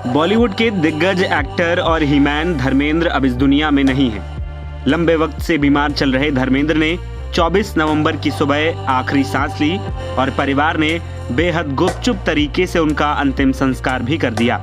बॉलीवुड के दिग्गज एक्टर और हीमैन धर्मेंद्र अब इस दुनिया में नहीं है। लंबे वक्त से बीमार चल रहे धर्मेंद्र ने 24 नवंबर की सुबह आखिरी सांस ली और परिवार ने बेहद गुपचुप तरीके से उनका अंतिम संस्कार भी कर दिया।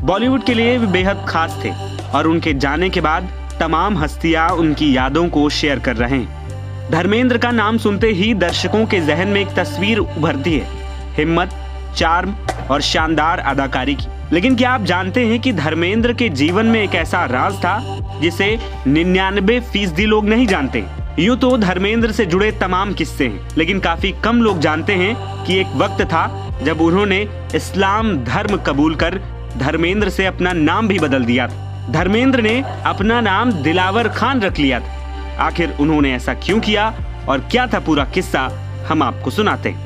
बॉलीवुड के लिए वे बेहद खास थे और उनके जाने के बाद तमाम हस्तियां उनकी यादों को शेयर कर रहे हैं। धर्मेंद्र का नाम सुनते ही दर्शकों के जहन में एक तस्वीर उभरती है, हिम्मत, चार्म और शानदार अदाकारी की। लेकिन क्या आप जानते हैं कि धर्मेंद्र के जीवन में एक ऐसा राज था जिसे 99% लोग नहीं जानते। यूं तो धर्मेंद्र से जुड़े तमाम किस्से हैं, लेकिन काफी कम लोग जानते हैं कि एक वक्त था जब उन्होंने इस्लाम धर्म कबूल कर धर्मेंद्र से अपना नाम भी बदल दिया था। धर्मेंद्र ने अपना नाम दिलावर खान रख लिया था। आखिर उन्होंने ऐसा क्यों किया और क्या था पूरा किस्सा, हम आपको सुनाते हैं।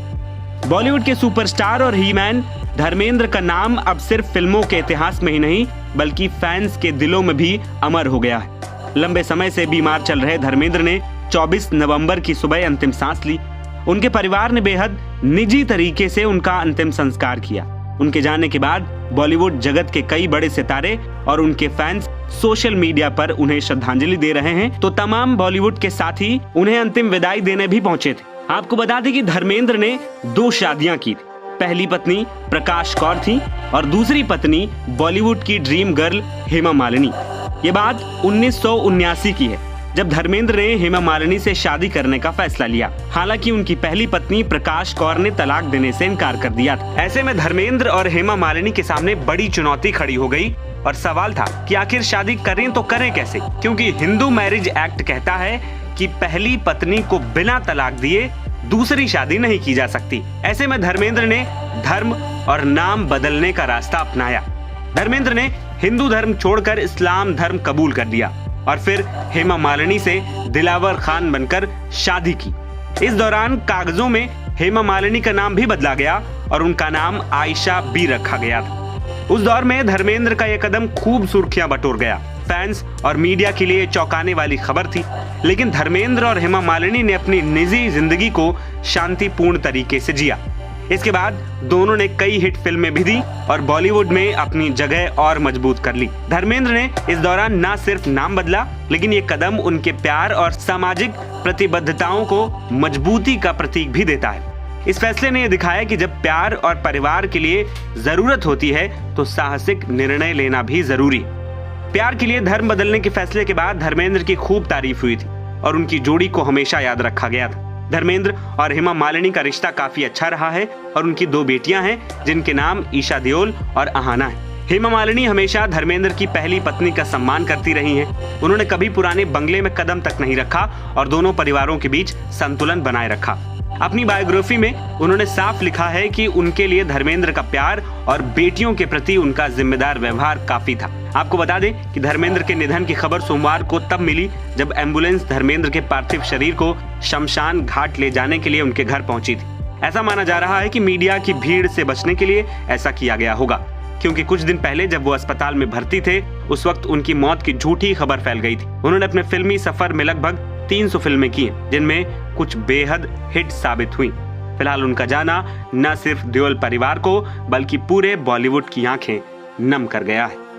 बॉलीवुड के सुपरस्टार और हीमैन धर्मेंद्र का नाम अब सिर्फ फिल्मों के इतिहास में ही नहीं बल्कि फैंस के दिलों में भी अमर हो गया है। लंबे समय से बीमार चल रहे धर्मेंद्र ने 24 नवंबर की सुबह अंतिम सांस ली। उनके परिवार ने बेहद निजी तरीके से उनका अंतिम संस्कार किया। उनके जाने के बाद बॉलीवुड जगत के कई बड़े सितारे और उनके फैंस सोशल मीडिया पर उन्हें श्रद्धांजलि दे रहे हैं, तो तमाम बॉलीवुड के साथी उन्हें अंतिम विदाई देने भी पहुंचे थे। आपको बता दें कि धर्मेंद्र ने 2 शादियां की थी। पहली पत्नी प्रकाश कौर थी और दूसरी पत्नी बॉलीवुड की ड्रीम गर्ल हेमा मालिनी। ये बात 1979 की है, जब धर्मेंद्र ने हेमा मालिनी से शादी करने का फैसला लिया। हालांकि उनकी पहली पत्नी प्रकाश कौर ने तलाक देने से इनकार कर दिया था। ऐसे में धर्मेंद्र और हेमा मालिनी के सामने बड़ी चुनौती खड़ी हो गई और सवाल था कि आखिर शादी करें तो करें कैसे, क्योंकि हिंदू मैरिज एक्ट कहता है कि पहली पत्नी को बिना तलाक दिए दूसरी शादी नहीं की जा सकती। ऐसे में धर्मेंद्र ने धर्म और नाम बदलने का रास्ता अपनाया। धर्मेंद्र ने हिंदू धर्म छोड़कर इस्लाम धर्म कबूल कर लिया और फिर हेमा मालिनी से दिलावर खान बनकर शादी की। इस दौरान कागजों में हेमा मालिनी का नाम भी बदला गया और उनका नाम आयशा बी रखा गया था। उस दौर में धर्मेंद्र का यह कदम खूब सुर्खियां बटोर गया। फैंस और मीडिया के लिए चौंकाने वाली खबर थी, लेकिन धर्मेंद्र और हेमा मालिनी ने अपनी निजी जिंदगी को शांतिपूर्ण तरीके से जिया। इसके बाद दोनों ने कई हिट फिल्में भी दी और बॉलीवुड में अपनी जगह और मजबूत कर ली। धर्मेंद्र ने इस दौरान न सिर्फ नाम बदला, लेकिन ये कदम उनके प्यार और सामाजिक प्रतिबद्धताओं को मजबूती का प्रतीक भी देता है। इस फैसले ने यह दिखाया कि जब प्यार और परिवार के लिए जरूरत होती है तो साहसिक निर्णय लेना भी जरूरी। प्यार के लिए धर्म बदलने के फैसले के बाद धर्मेंद्र की खूब तारीफ हुई थी और उनकी जोड़ी को हमेशा याद रखा गया था। धर्मेंद्र और हेमा मालिनी का रिश्ता काफी अच्छा रहा है और उनकी 2 बेटियां हैं जिनके नाम ईशा देओल और अहाना है। हेमा मालिनी हमेशा धर्मेंद्र की पहली पत्नी का सम्मान करती रही हैं। उन्होंने कभी पुराने बंगले में कदम तक नहीं रखा और दोनों परिवारों के बीच संतुलन बनाए रखा। अपनी बायोग्राफी में उन्होंने साफ लिखा है कि उनके लिए धर्मेंद्र का प्यार और बेटियों के प्रति उनका जिम्मेदार व्यवहार काफी था। आपको बता दें कि धर्मेंद्र के निधन की खबर सोमवार को तब मिली जब एम्बुलेंस धर्मेंद्र के पार्थिव शरीर को शमशान घाट ले जाने के लिए उनके घर पहुंची थी। ऐसा माना जा रहा है कि मीडिया की भीड़ से बचने के लिए ऐसा किया गया होगा, क्योंकि कुछ दिन पहले जब वो अस्पताल में भर्ती थे उस वक्त उनकी मौत की झूठी खबर फैल गई थी। उन्होंने अपने फिल्मी सफर में लगभग 300 फिल्में की हैं, जिनमें कुछ बेहद हिट साबित हुई। फिलहाल उनका जाना न सिर्फ देओल परिवार को बल्कि पूरे बॉलीवुड की आंखें नम कर गया है।